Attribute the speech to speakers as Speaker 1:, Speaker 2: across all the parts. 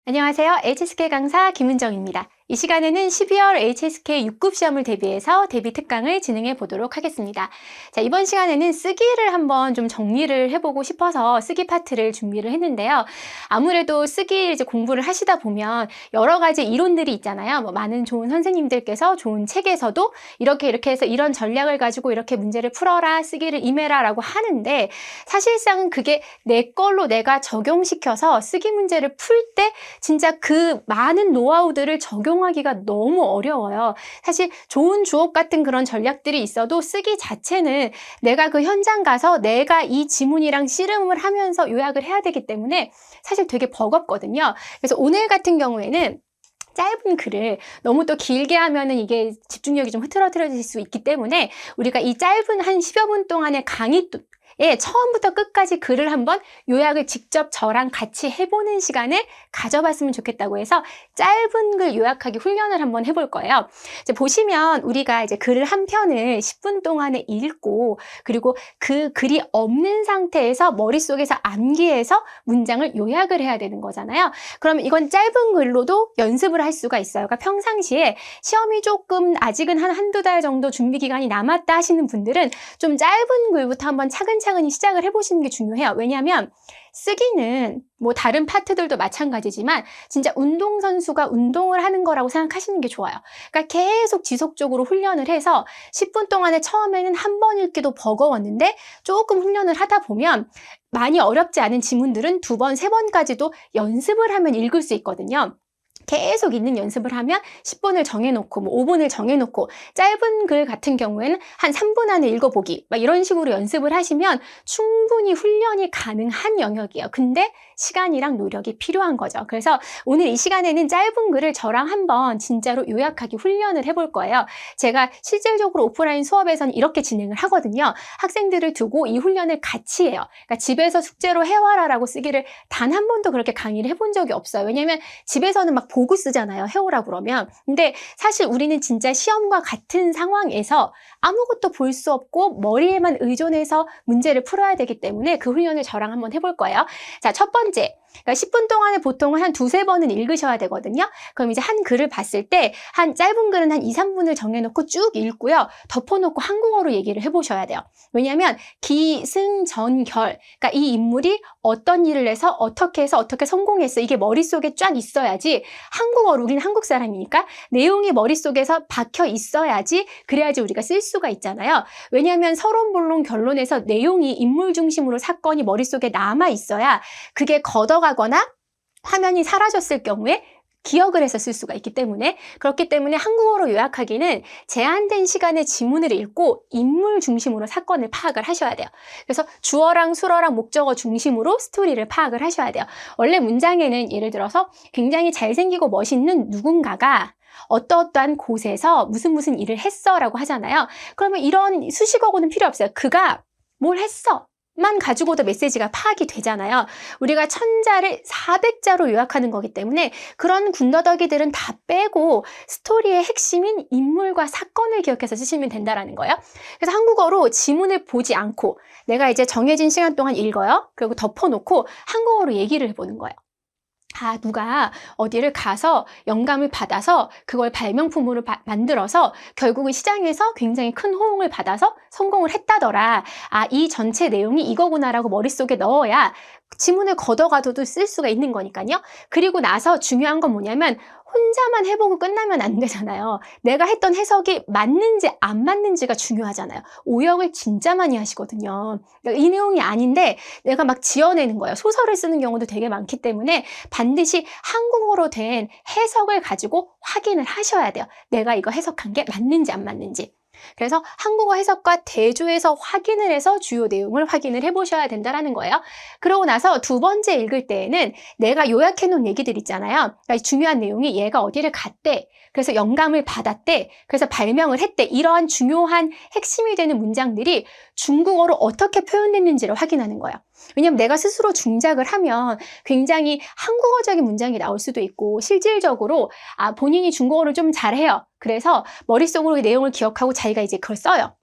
Speaker 1: 안녕하세요. HSK 강사 김은정입니다. 이 시간에는 12월 HSK 6급 시험을 대비해서 대비 특강을 진행해 보도록 하겠습니다. 자, 이번 시간에는 쓰기를 한번 좀 정리를 해보고 싶어서 쓰기 파트를 준비를 했는데요. 아무래도 쓰기 이제 공부를 하시다 보면 여러 가지 이론들이 있잖아요. 많은 좋은 선생님들께서 좋은 책에서도 이렇게 해서 이런 전략을 가지고 이렇게 문제를 풀어라, 쓰기를 임해라 라고 하는데 사실상은 그게 내 걸로 내가 적용시켜서 쓰기 문제를 풀 때 진짜 그 많은 노하우들을 적용하기가 너무 어려워요. 사실 좋은 주옥 같은 그런 전략들이 있어도 쓰기 자체는 내가 그 현장 가서 내가 이 지문이랑 씨름을 하면서 요약을 해야 되기 때문에 사실 되게 버겁거든요. 그래서 오늘 같은 경우에는 짧은 글을 너무 또 길게 하면은 이게 집중력이 좀 흐트러뜨려질 수 있기 때문에 우리가 이 짧은 한 10여 분 동안의 강의 처음부터 끝까지 글을 한번 요약을 직접 저랑 같이 해보는 시간을 가져봤으면 좋겠다고 해서 짧은 글 요약하기 훈련을 한번 해볼 거예요. 이제 보시면 우리가 이제 글을 한 편을 10분 동안에 읽고 그리고 그 글이 없는 상태에서 머릿속에서 암기해서 문장을 요약을 해야 되는 거잖아요. 그러면 이건 짧은 글로도 연습을 할 수가 있어요. 그러니까 평상시에 시험이 조금 아직은 한두 달 정도 준비 기간이 남았다 하시는 분들은 좀 짧은 글부터 한번 차근차근히 시작을 해보시는 게 중요해요. 왜냐하면 쓰기는 뭐 다른 파트들도 마찬가지지만 진짜 운동선수가 운동을 하는 거라고 생각하시는 게 좋아요. 그러니까 계속 지속적으로 훈련을 해서 10분 동안에 처음에는 한 번 읽기도 버거웠는데 조금 훈련을 하다 보면 많이 어렵지 않은 지문들은 2번, 3번까지도 연습을 하면 읽을 수 있거든요. 계속 읽는 연습을 하면 10분을 정해놓고 5분을 정해놓고 짧은 글 같은 경우에는 한 3분 안에 읽어보기 막 이런 식으로 연습을 하시면 충분히 훈련이 가능한 영역이에요. 근데 시간이랑 노력이 필요한 거죠. 그래서 오늘 이 시간에는 짧은 글을 저랑 한번 진짜로 요약하기 훈련을 해볼 거예요. 제가 실질적으로 오프라인 수업에서는 이렇게 진행을 하거든요. 학생들을 두고 이 훈련을 같이 해요. 그러니까 집에서 숙제로 해와라 라고 쓰기를 단 한 번도 그렇게 강의를 해본 적이 없어요. 왜냐면 집에서는 막 보고 쓰잖아요. 해오라 그러면. 근데 사실 우리는 진짜 시험과 같은 상황에서 아무것도 볼 수 없고 머리에만 의존해서 문제를 풀어야 되기 때문에 그 훈련을 저랑 한번 해볼 거예요. 자, 첫 번째. 그러니까 10분 동안에 보통은 한 2-3번은 읽으셔야 되거든요. 그럼 이제 한 글을 봤을 때 한 짧은 글은 한 2-3분을 정해놓고 쭉 읽고요. 덮어놓고 한국어로 얘기를 해보셔야 돼요. 왜냐하면 기승전결, 그러니까 이 인물이 어떤 일을 해서 어떻게 성공했어. 이게 머릿속에 쫙 있어야지 한국어로 우리는 한국 사람이니까 내용이 머릿속에서 박혀 있어야지 그래야지 우리가 쓸 수가 있잖아요. 왜냐하면 서론, 본론, 결론에서 내용이 인물 중심으로 사건이 머릿속에 남아 있어야 그게 걷어가거나 화면이 사라졌을 경우에 기억을 해서 쓸 수가 있기 때문에 그렇기 때문에 한국어로 요약하기는 제한된 시간에 지문을 읽고 인물 중심으로 사건을 파악을 하셔야 돼요. 그래서 주어랑 수어랑 목적어 중심으로 스토리를 파악을 하셔야 돼요. 원래 문장에는 예를 들어서 굉장히 잘생기고 멋있는 누군가가 어떠어떠한 곳에서 무슨 일을 했어 라고 하잖아요. 그러면 이런 수식어고는 필요 없어요. 그가 뭘 했어 만 가지고도 메시지가 파악이 되잖아요. 우리가 1000자를 400자로 요약하는 거기 때문에 그런 군더더기들은 다 빼고 스토리의 핵심인 인물과 사건을 기억해서 쓰시면 된다라는 거예요. 그래서 한국어로 지문을 보지 않고 내가 이제 정해진 시간 동안 읽어요. 그리고 덮어놓고 한국어로 얘기를 해보는 거예요. 누가 어디를 가서 영감을 받아서 그걸 발명품으로 만들어서 결국은 시장에서 굉장히 큰 호응을 받아서 성공을 했다더라. 이 전체 내용이 이거구나라고 머릿속에 넣어야 지문을 걷어가도 쓸 수가 있는 거니까요. 그리고 나서 중요한 건 뭐냐면 혼자만 해보고 끝나면 안 되잖아요. 내가 했던 해석이 맞는지 안 맞는지가 중요하잖아요. 오역을 진짜 많이 하시거든요. 그러니까 이 내용이 아닌데 내가 막 지어내는 거예요. 소설을 쓰는 경우도 되게 많기 때문에 반드시 한국어로 된 해석을 가지고 확인을 하셔야 돼요. 내가 이거 해석한 게 맞는지 안 맞는지. 그래서 한국어 해석과 대조해서 확인을 해서 주요 내용을 확인을 해보셔야 된다는 거예요. 그러고 나서 2번째 읽을 때에는 내가 요약해놓은 얘기들 있잖아요. 그러니까 중요한 내용이 얘가 어디를 갔대. 그래서 영감을 받았대. 그래서 발명을 했대. 이러한 중요한 핵심이 되는 문장들이 중국어로 어떻게 표현됐는지를 확인하는 거예요. 왜냐면 내가 스스로 중작을 하면 굉장히 한국어적인 문장이 나올 수도 있고 실질적으로 본인이 중국어를 좀 잘해요. 그래서 머릿속으로 이 내용을 기억하고 자기가 이제 그걸 써요.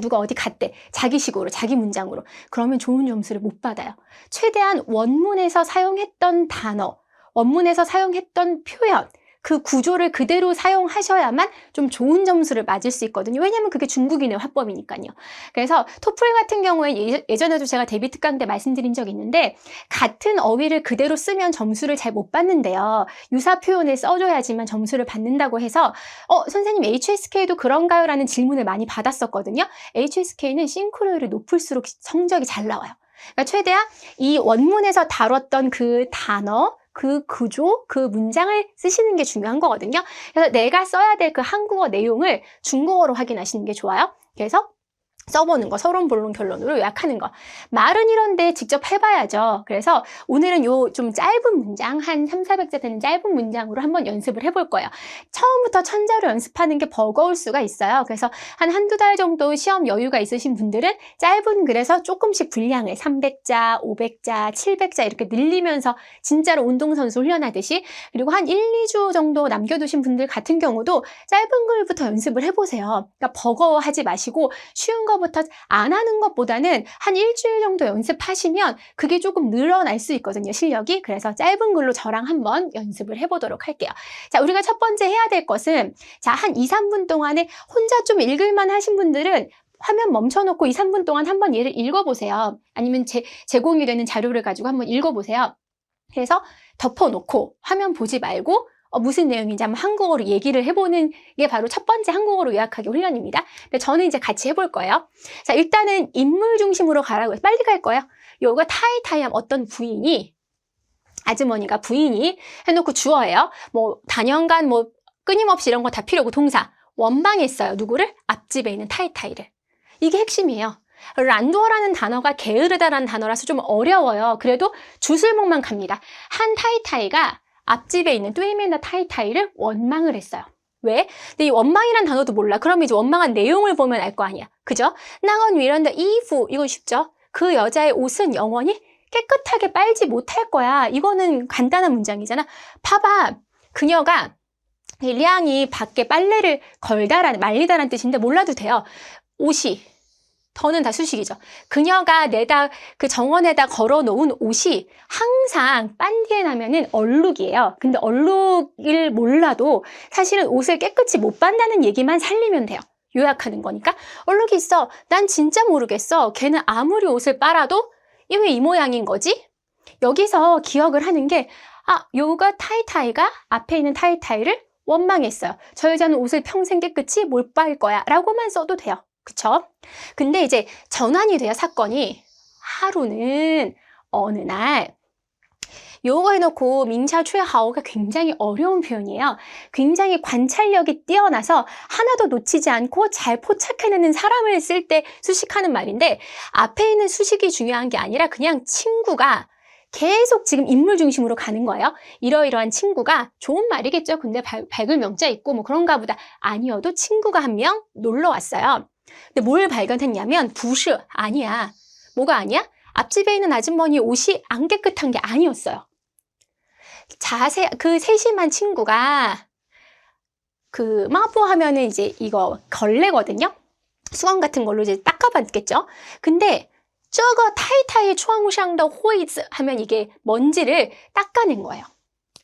Speaker 1: 누가 어디 갔대. 자기식으로, 자기 문장으로. 그러면 좋은 점수를 못 받아요. 최대한 원문에서 사용했던 단어 원문에서 사용했던 표현, 그 구조를 그대로 사용하셔야만 좀 좋은 점수를 맞을 수 있거든요. 왜냐면 그게 중국인의 화법이니까요. 그래서 토플 같은 경우에 예전에도 제가 대비 특강 때 말씀드린 적이 있는데 같은 어휘를 그대로 쓰면 점수를 잘 못 받는데요. 유사 표현을 써줘야지만 점수를 받는다고 해서 선생님 HSK도 그런가요? 라는 질문을 많이 받았었거든요. HSK는 싱크로율이 높을수록 성적이 잘 나와요. 그러니까 최대한 이 원문에서 다뤘던 그 단어, 그 구조, 그 문장을 쓰시는 게 중요한 거거든요. 그래서 내가 써야 될 그 한국어 내용을 중국어로 확인하시는 게 좋아요. 그래서 써보는 거, 서론, 본론, 결론으로 요약하는 거. 말은 이런데 직접 해봐야죠. 그래서 오늘은 요 좀 짧은 문장, 한 300~400자 되는 짧은 문장으로 한번 연습을 해볼 거예요. 처음부터 천자로 연습하는 게 버거울 수가 있어요. 그래서 한두 달 정도 시험 여유가 있으신 분들은 짧은 글에서 조금씩 분량을 300자, 500자, 700자 이렇게 늘리면서 진짜로 운동선수 훈련하듯이, 그리고 한 1~2주 정도 남겨두신 분들 같은 경우도 짧은 글부터 연습을 해보세요. 그러니까 버거워하지 마시고 쉬운 거부터 안 하는 것보다는 한 일주일 정도 연습하시면 그게 조금 늘어날 수 있거든요, 실력이. 그래서 짧은 글로 저랑 한번 연습을 해보도록 할게요. 자, 우리가 첫 번째 해야 될 것은, 자, 한 2~3분 동안에 혼자 좀 읽을만 하신 분들은 화면 멈춰놓고 2~3분 동안 한번 얘를 읽어보세요. 아니면 제공이 되는 자료를 가지고 한번 읽어보세요. 그래서 덮어놓고 화면 보지 말고 무슨 내용인지 한번 한국어로 얘기를 해보는 게 바로 첫 번째 한국어로 요약하기 훈련입니다. 근데 저는 이제 같이 해볼 거예요. 자, 일단은 인물 중심으로 가라고 해서 빨리 갈 거예요. 요거 타이타이함 어떤 부인이, 아주머니가 부인이 해놓고 주어예요. 뭐 단연간 뭐 끊임없이 이런 거 다 필요 없고 동사. 원망했어요. 누구를? 앞집에 있는 타이타이를. 이게 핵심이에요. 란도어라는 단어가 게으르다라는 단어라서 좀 어려워요. 그래도 주술목만 갑니다. 한 타이타이가 앞집에 있는 뚜이맨더 타이타이를 원망을 했어요. 왜? 근데 이 원망이란 단어도 몰라. 그러면 이제 원망한 내용을 보면 알 거 아니야. 그죠? 나건 위런더 이후, 이건 쉽죠? 그 여자의 옷은 영원히 깨끗하게 빨지 못할 거야. 이거는 간단한 문장이잖아. 봐봐. 그녀가 량이 밖에 빨래를 걸다라는, 말리다라는 뜻인데 몰라도 돼요. 옷이, 더는 다 수식이죠. 그녀가 그 정원에다 걸어놓은 옷이 항상 빤디에 나면은 얼룩이에요. 근데 얼룩을 몰라도 사실은 옷을 깨끗이 못 빤다는 얘기만 살리면 돼요. 요약하는 거니까. 얼룩이 있어. 난 진짜 모르겠어. 걔는 아무리 옷을 빨아도 왜 이 모양인 거지? 여기서 기억을 하는 게, 요가 타이타이가 앞에 있는 타이타이를 원망했어요. 저 여자는 옷을 평생 깨끗이 못 빨 거야 라고만 써도 돼요. 그쵸? 근데 이제 전환이 돼요, 사건이. 하루는 어느 날, 요거 해놓고 민샤 최하오가 굉장히 어려운 표현이에요. 굉장히 관찰력이 뛰어나서 하나도 놓치지 않고 잘 포착해내는 사람을 쓸 때 수식하는 말인데, 앞에 있는 수식이 중요한 게 아니라 그냥 친구가 계속 지금 인물 중심으로 가는 거예요. 이러이러한 친구가, 좋은 말이겠죠. 근데 밝을 명자 있고 뭐 그런가 보다. 아니어도 친구가 한 명 놀러 왔어요. 근데 뭘 발견했냐면, 부시, 아니야. 뭐가 아니야? 앞집에 있는 아주머니 옷이 안 깨끗한 게 아니었어요. 그 세심한 친구가, 마포 하면은 이제 이거 걸레거든요? 수건 같은 걸로 이제 닦아봤겠죠? 근데 저거 타이타이 추앙우샹더 호이즈 하면 이게 먼지를 닦아낸 거예요.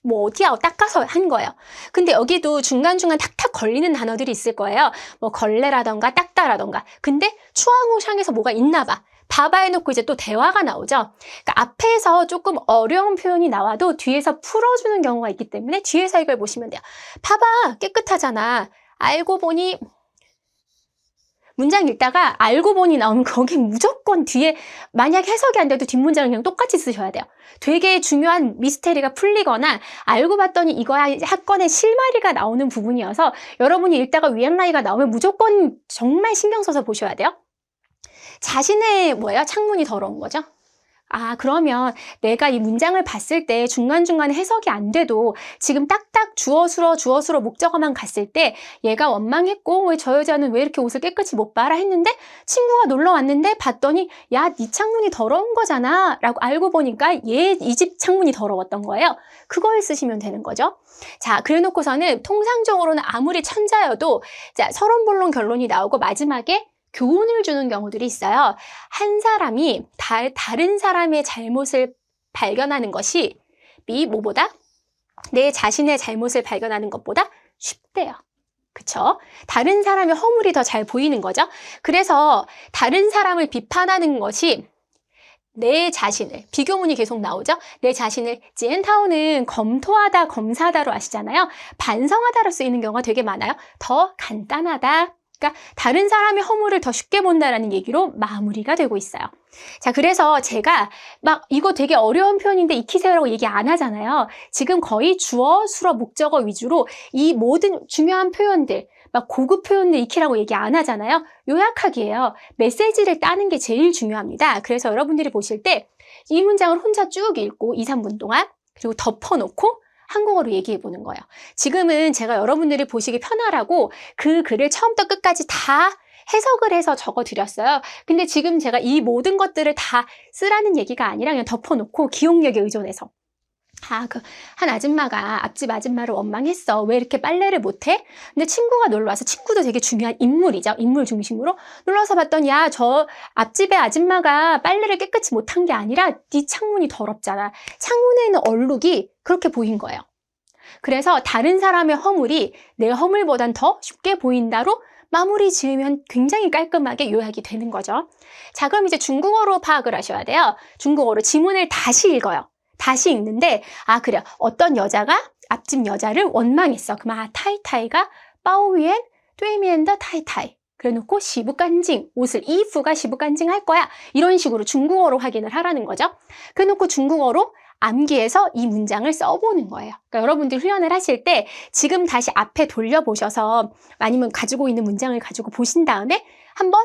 Speaker 1: 뭐 어디야 닦아서 한 거예요. 근데 여기도 중간중간 탁탁 걸리는 단어들이 있을 거예요. 뭐 걸레라던가 닦다라던가. 근데 추앙우샹에서 뭐가 있나 봐. 봐봐 해놓고 이제 또 대화가 나오죠. 그러니까 앞에서 조금 어려운 표현이 나와도 뒤에서 풀어주는 경우가 있기 때문에 뒤에서 이걸 보시면 돼요. 봐봐, 깨끗하잖아. 알고 보니, 문장 읽다가 알고 보니 나오면 거기 무조건 뒤에, 만약 해석이 안 돼도 뒷문장을 그냥 똑같이 쓰셔야 돼요. 되게 중요한 미스테리가 풀리거나 알고 봤더니 이거야 사건의 실마리가 나오는 부분이어서 여러분이 읽다가 위안라이가 나오면 무조건 정말 신경 써서 보셔야 돼요. 자신의 창문이 더러운 거죠. 그러면 내가 이 문장을 봤을 때 중간중간에 해석이 안 돼도 지금 딱딱 주어수로 목적어만 갔을 때 얘가 원망했고, 왜 저 여자는 왜 이렇게 옷을 깨끗이 못 빨아 했는데 친구가 놀러 왔는데 봤더니 야, 네 창문이 더러운 거잖아 라고 알고 보니까 이 집 창문이 더러웠던 거예요. 그걸 쓰시면 되는 거죠. 자, 그래 놓고서는 통상적으로는 아무리 천자여도 자, 서론, 본론, 결론이 나오고 마지막에 교훈을 주는 경우들이 있어요. 한 사람이 다른 사람의 잘못을 발견하는 것이 뭐보다? 내 자신의 잘못을 발견하는 것보다 쉽대요. 그쵸? 다른 사람의 허물이 더 잘 보이는 거죠. 그래서 다른 사람을 비판하는 것이 내 자신을, 비교문이 계속 나오죠? 내 자신을, 찐타오는 검토하다, 검사하다로 아시잖아요? 반성하다로 쓰이는 경우가 되게 많아요. 더 간단하다. 그러니까 다른 사람의 허물을 더 쉽게 본다라는 얘기로 마무리가 되고 있어요. 자, 그래서 제가 막 이거 되게 어려운 표현인데 익히세요라고 얘기 안 하잖아요. 지금 거의 주어, 수어, 목적어 위주로 이 모든 중요한 표현들, 막 고급 표현들 익히라고 얘기 안 하잖아요. 요약하기예요. 메시지를 따는 게 제일 중요합니다. 그래서 여러분들이 보실 때 이 문장을 혼자 쭉 읽고 2, 3분 동안 그리고 덮어놓고 한국어로 얘기해 보는 거예요. 지금은 제가 여러분들이 보시기 편하라고 그 글을 처음부터 끝까지 다 해석을 해서 적어드렸어요. 근데 지금 제가 이 모든 것들을 다 쓰라는 얘기가 아니라 그냥 덮어놓고 기억력에 의존해서 한 아줌마가 앞집 아줌마를 원망했어. 왜 이렇게 빨래를 못해? 근데 친구가 놀러와서, 친구도 되게 중요한 인물이죠. 인물 중심으로 놀러와서 봤더니 야, 저 앞집의 아줌마가 빨래를 깨끗이 못한 게 아니라 네 창문이 더럽잖아. 창문에 있는 얼룩이 그렇게 보인 거예요. 그래서 다른 사람의 허물이 내 허물보단 더 쉽게 보인다로 마무리 지으면 굉장히 깔끔하게 요약이 되는 거죠. 자, 그럼 이제 중국어로 파악을 하셔야 돼요. 중국어로 지문을 다시 읽어요. 다시 읽는데, 그래요. 어떤 여자가 앞집 여자를 원망했어. 그럼 타이타이가 빠오위엔 뚜이미엔더 타이타이. 그래놓고 시부간징, 옷을 이프가 시부간징 할 거야. 이런 식으로 중국어로 확인을 하라는 거죠. 그래놓고 중국어로 암기해서 이 문장을 써보는 거예요. 그러니까 여러분들 훈련을 하실 때 지금 다시 앞에 돌려보셔서 아니면 가지고 있는 문장을 가지고 보신 다음에 한번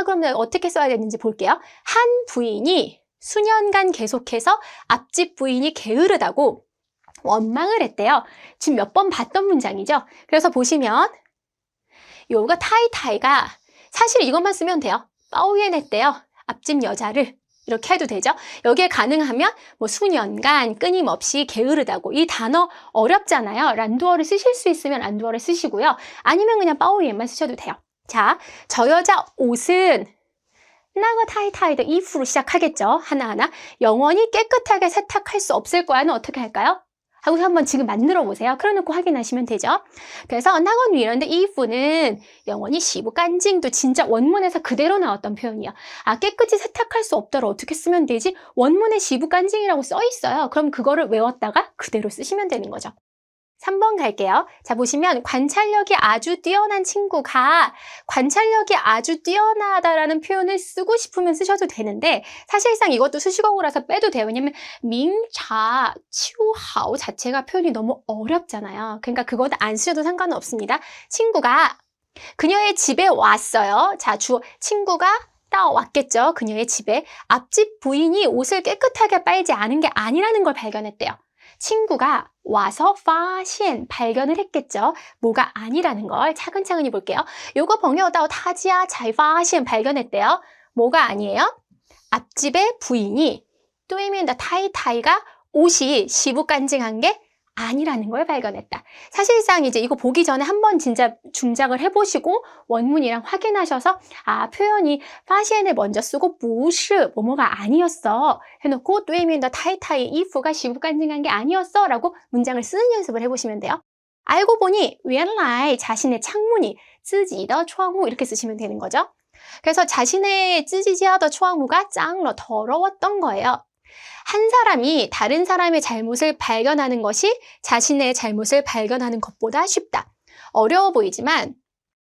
Speaker 1: 그럼 내가 어떻게 써야 되는지 볼게요. 한 부인이 수년간 계속해서 앞집 부인이 게으르다고 원망을 했대요. 지금 몇 번 봤던 문장이죠. 그래서 보시면 요거 타이타이가 사실 이것만 쓰면 돼요. 빠오옌 했대요. 앞집 여자를. 이렇게 해도 되죠. 여기에 가능하면 뭐 수년간 끊임없이 게으르다고, 이 단어 어렵잖아요. 란두어를 쓰실 수 있으면 란두어를 쓰시고요. 아니면 그냥 빠오옌만 쓰셔도 돼요. 자, 저 여자 옷은 나가 타이타이더 이프로 시작하겠죠. 하나하나. 영원히 깨끗하게 세탁할 수 없을 거야는 어떻게 할까요? 하고 한번 지금 만들어 보세요. 그래놓고 확인하시면 되죠. 그래서 나건 위런데 이프는 영원히 시부간징도 진짜 원문에서 그대로 나왔던 표현이에요. 깨끗이 세탁할 수 없다로 어떻게 쓰면 되지? 원문에 시부간징이라고 써 있어요. 그럼 그거를 외웠다가 그대로 쓰시면 되는 거죠. 3번 갈게요. 자, 보시면 관찰력이 아주 뛰어난 친구가, 관찰력이 아주 뛰어나다라는 표현을 쓰고 싶으면 쓰셔도 되는데 사실상 이것도 수식어구라서 빼도 돼요. 왜냐면 민자, 치우하오 자체가 표현이 너무 어렵잖아요. 그러니까 그거는 안 쓰셔도 상관은 없습니다. 친구가 그녀의 집에 왔어요. 자, 친구가 왔겠죠. 그녀의 집에. 앞집 부인이 옷을 깨끗하게 빨지 않은 게 아니라는 걸 발견했대요. 친구가 와서 파시엔 발견을 했겠죠. 뭐가 아니라는 걸 차근차근히 볼게요. 요거 벙여다오 타지야 잘 파시엔 발견했대요. 뭐가 아니에요? 앞집의 부인이 또이면다 타이타이가 옷이 시부간징한 게 아니라는 걸 발견했다. 사실상 이제 이거 보기 전에 한번 진짜 중작을 해보시고 원문이랑 확인하셔서 표현이 파시엔을 먼저 쓰고 무시 뭐뭐가 아니었어 해놓고 또이면더 타이타이 이프가 시부간징한 게 아니었어 라고 문장을 쓰는 연습을 해보시면 돼요. 알고 보니 原来 자신의 창문이 自己的窗户 이렇게 쓰시면 되는 거죠. 그래서 자신의 自己家的窗户가 짱러 더러웠던 거예요. 한 사람이 다른 사람의 잘못을 발견하는 것이 자신의 잘못을 발견하는 것보다 쉽다. 어려워 보이지만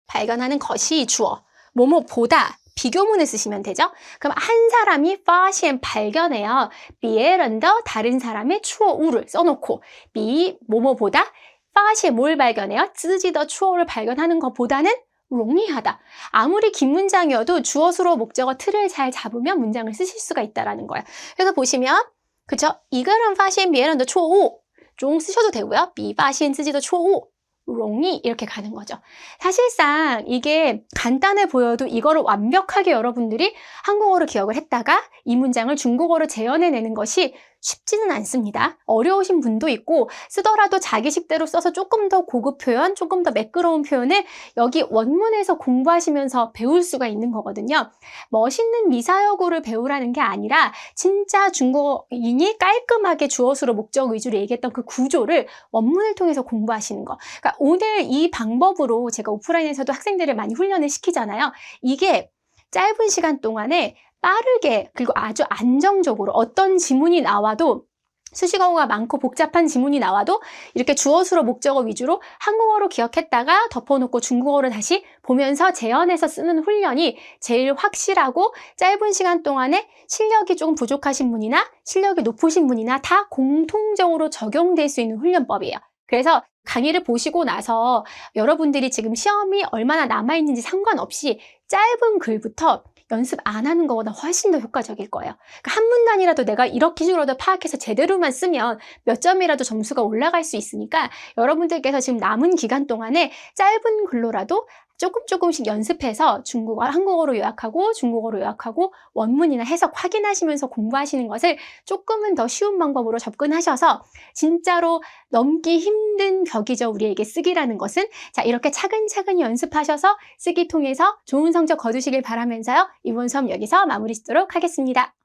Speaker 1: 발견하는 것이 주어, 뭐뭐보다 비교문을 쓰시면 되죠. 그럼 한 사람이 파시엔 발견해요. 비에런더 다른 사람의 추어 우를 써놓고 뭐뭐보다 파시엔 뭘 발견해요? 쯔지더 추어를 발견하는 것보다는 롱이하다. 아무리 긴 문장이어도 주어, 수로, 목적어 틀을 잘 잡으면 문장을 쓰실 수가 있다라는 거예요. 그래서 보시면 그쵸? 이거는 파시엔 비에런더 추어 종 쓰셔도 되고요. 비 파시엔 쯔지더 추어 롱이 이렇게 가는 거죠. 사실상 이게 간단해 보여도 이거를 완벽하게 여러분들이 한국어로 기억을 했다가 이 문장을 중국어로 재현해내는 것이 쉽지는 않습니다. 어려우신 분도 있고 쓰더라도 자기 식대로 써서 조금 더 고급 표현, 조금 더 매끄러운 표현을 여기 원문에서 공부하시면서 배울 수가 있는 거거든요. 멋있는 미사여구를 배우라는 게 아니라 진짜 중국인이 깔끔하게 주어수로 목적 위주로 얘기했던 그 구조를 원문을 통해서 공부하시는 거. 그러니까 오늘 이 방법으로 제가 오프라인에서도 학생들을 많이 훈련을 시키잖아요. 이게 짧은 시간 동안에 빠르게 그리고 아주 안정적으로 어떤 지문이 나와도 수식어가 많고 복잡한 지문이 나와도 이렇게 주어수로 목적어 위주로 한국어로 기억했다가 덮어놓고 중국어로 다시 보면서 재현해서 쓰는 훈련이 제일 확실하고 짧은 시간 동안에 실력이 조금 부족하신 분이나 실력이 높으신 분이나 다 공통적으로 적용될 수 있는 훈련법이에요. 그래서 강의를 보시고 나서 여러분들이 지금 시험이 얼마나 남아있는지 상관없이 짧은 글부터 연습 안 하는 것보다 훨씬 더 효과적일 거예요. 그러니까 한 문단이라도 내가 이렇게 식으로도 파악해서 제대로만 쓰면 몇 점이라도 점수가 올라갈 수 있으니까 여러분들께서 지금 남은 기간 동안에 짧은 글로라도 조금씩 연습해서 중국어, 한국어로 요약하고 중국어로 요약하고 원문이나 해석 확인하시면서 공부하시는 것을 조금은 더 쉬운 방법으로 접근하셔서 진짜로 넘기 힘든 벽이죠. 우리에게 쓰기라는 것은. 자, 이렇게 차근차근히 연습하셔서 쓰기 통해서 좋은 성적 거두시길 바라면서요. 이번 수업 여기서 마무리 짓도록 하겠습니다.